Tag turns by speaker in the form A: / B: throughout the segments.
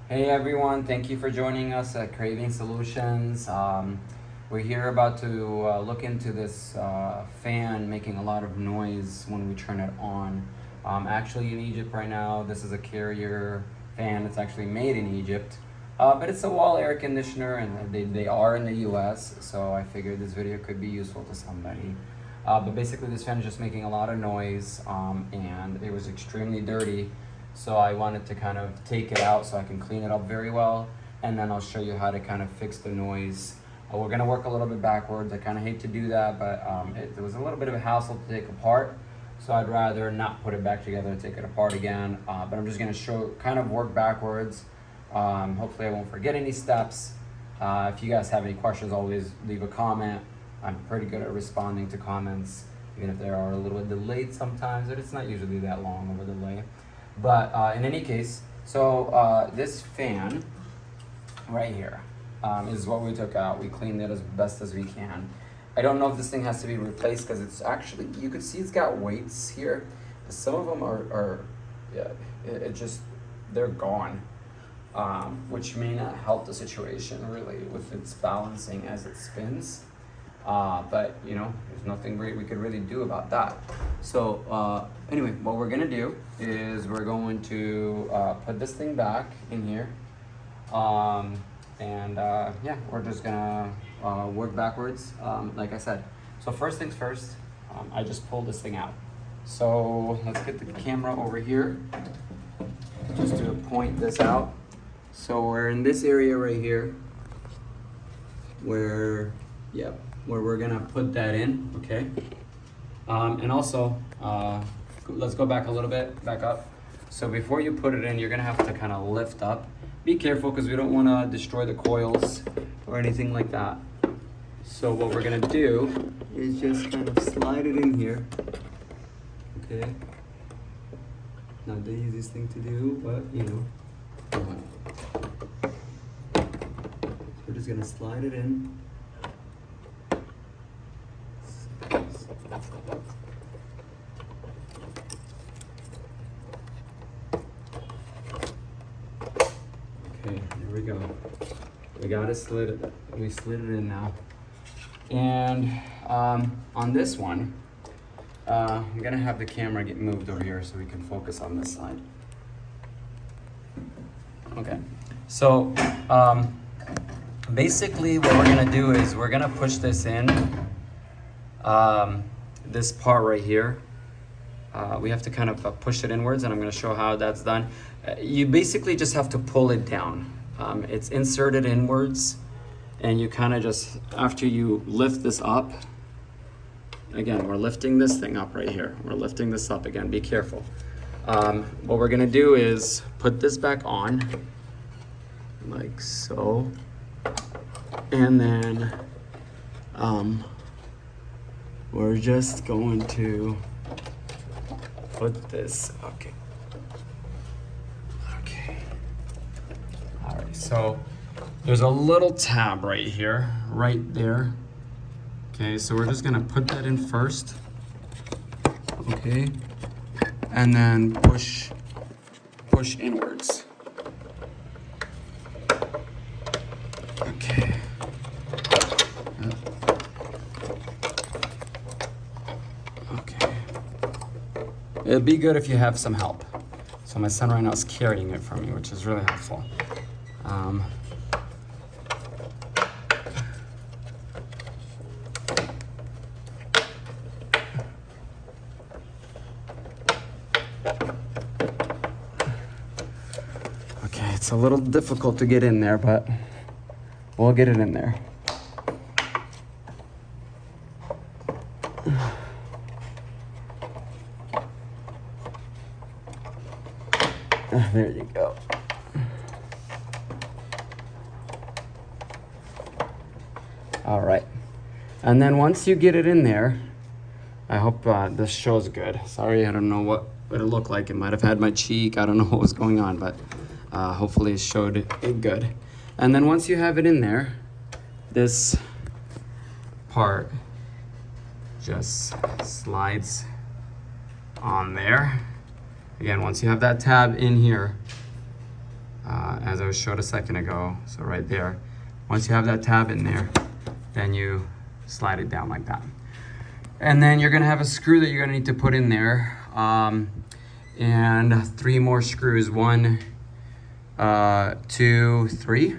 A: Hey everyone, thank you for joining us at Craving Solutions. We're here about to look into this fan making a lot of noise when we turn it on. Actually in Egypt right now, this is a Carrier fan. It's actually made in Egypt, but it's a wall air conditioner and they are in the US, so I figured this video could be useful to somebody. But basically this fan is just making a lot of noise and it was extremely dirty. So I wanted to kind of take it out so I can clean it up very well, and then I'll show you how to kind of fix the noise. We're gonna work a little bit backwards. I kind of hate to do that, but it was a little bit of a hassle to take apart, so I'd rather not put it back together and take it apart again. But I'm just gonna kind of work backwards. Hopefully I won't forget any steps. If you guys have any questions, always leave a comment. I'm pretty good at responding to comments, even if they are a little bit delayed sometimes, but it's not usually that long of a delay. But in any case, so this fan right here is what we took out. We cleaned it as best as we can. I don't know if this thing has to be replaced because it's actually, you could see it's got weights here. Some of them are they're gone, which may not help the situation really with its balancing as it spins. But you know, there's nothing we could really do about that. So anyway, what we're gonna do is we're going to put this thing back in here, yeah, we're just gonna work backwards, like I said. So first things first, I just pulled this thing out. So let's get the camera over here just to point this out. So we're in this area right here where we're gonna put that in, okay? And also, let's go back a little bit, back up. So before you put it in, you're gonna have to kind of lift up. Be careful because we don't wanna destroy the coils or anything like that. So what we're gonna do is just kind of slide it in here, okay? Not the easiest thing to do, but you know. We're just gonna slide it in. Okay, there we go. We got it slid. We slid it in now. And on this one, I'm gonna have the camera get moved over here so we can focus on this side. Okay, so basically what we're gonna do is we're gonna push this in. This part right here, we have to kind of push it inwards, and I'm going to show how that's done. You basically just have to pull it down. It's inserted inwards, and you kind of just, after you lift this up, again, we're lifting this thing up right here. We're lifting this up again, be careful. What we're going to do is put this back on, like so, and then we're just going to put this, okay. All right, so there's a little tab right here, right there. Okay, so we're just gonna put that in first, okay? And then push inwards. Okay. It'd be good if you have some help. So my son right now is carrying it for me, which is really helpful. Okay, it's a little difficult to get in there, but we'll get it in there. There you go. All right. And then once you get it in there, I hope this shows good. Sorry, I don't know what it looked like. It might have had my cheek. I don't know what was going on, but hopefully it showed it good. And then once you have it in there, this part just slides on there. Again, once you have that tab in here, as I was showed a second ago. So right there. Once you have that tab in there, then you slide it down like that. And then you're gonna have a screw that you're gonna need to put in there. And 3 more screws, 1, 2, 3.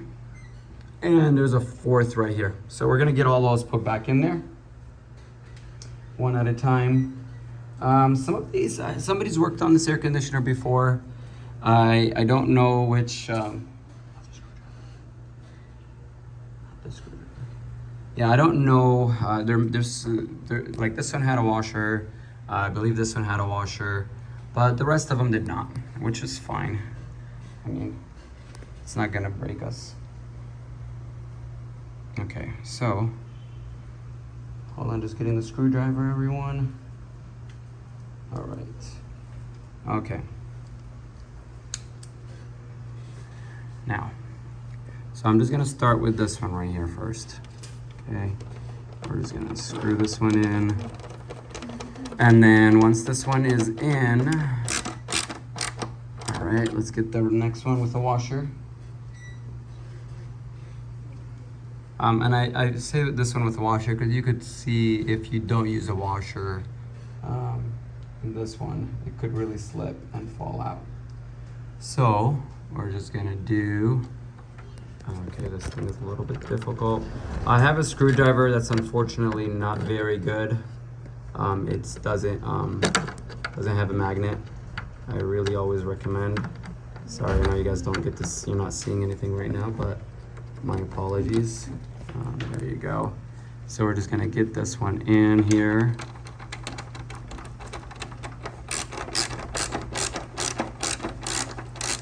A: And there's a 4th right here. So we're gonna get all those put back in there, one at a time. Some of these, somebody's worked on this air conditioner before. I don't know which, yeah, I don't know. There's like this one had a washer. I believe this one had a washer, but the rest of them did not, which is fine. I mean, it's not gonna break us. Okay, so hold on, just getting the screwdriver, everyone. All right. Okay. Now, so I'm just gonna start with this one right here first. Okay, we're just gonna screw this one in. And then once this one is in, all right, let's get the next one with the washer. And I say this one with the washer because you could see if you don't use a washer, in this one, it could really slip and fall out. So we're just gonna do, okay, this thing is a little bit difficult. I have a screwdriver that's unfortunately not very good. It doesn't have a magnet. I really always recommend. Sorry, I know you guys don't get this, you're not seeing anything right now, but my apologies. There you go. So we're just gonna get this one in here.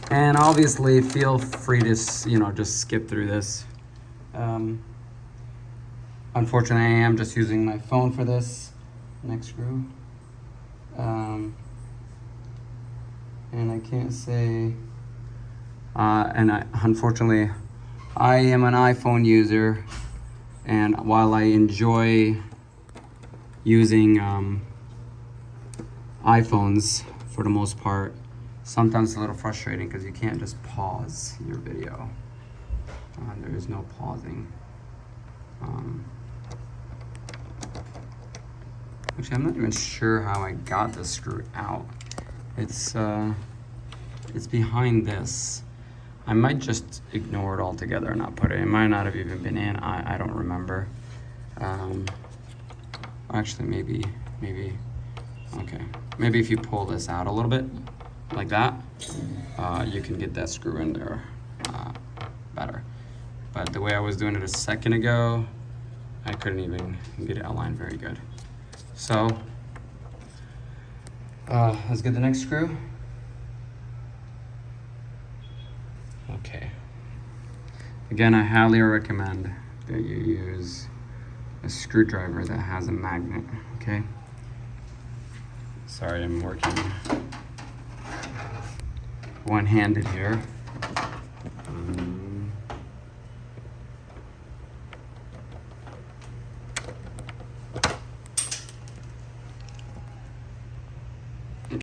A: And obviously feel free to, just skip through this. Unfortunately, I am just using my phone for this next screw. And I can't say, unfortunately, I am an iPhone user, and while I enjoy using iPhones for the most part, sometimes it's a little frustrating because you can't just pause your video. There is no pausing. Actually, I'm not even sure how I got this screw out. It's behind this. I might just ignore it altogether and not put it. It might not have even been in. I don't remember. Actually, maybe. Okay. Maybe if you pull this out a little bit, like that, you can get that screw in there better. But the way I was doing it a second ago, I couldn't even get it aligned very good. So, let's get the next screw. Okay. Again, I highly recommend that you use a screwdriver that has a magnet, okay? Sorry, I'm working one-handed here.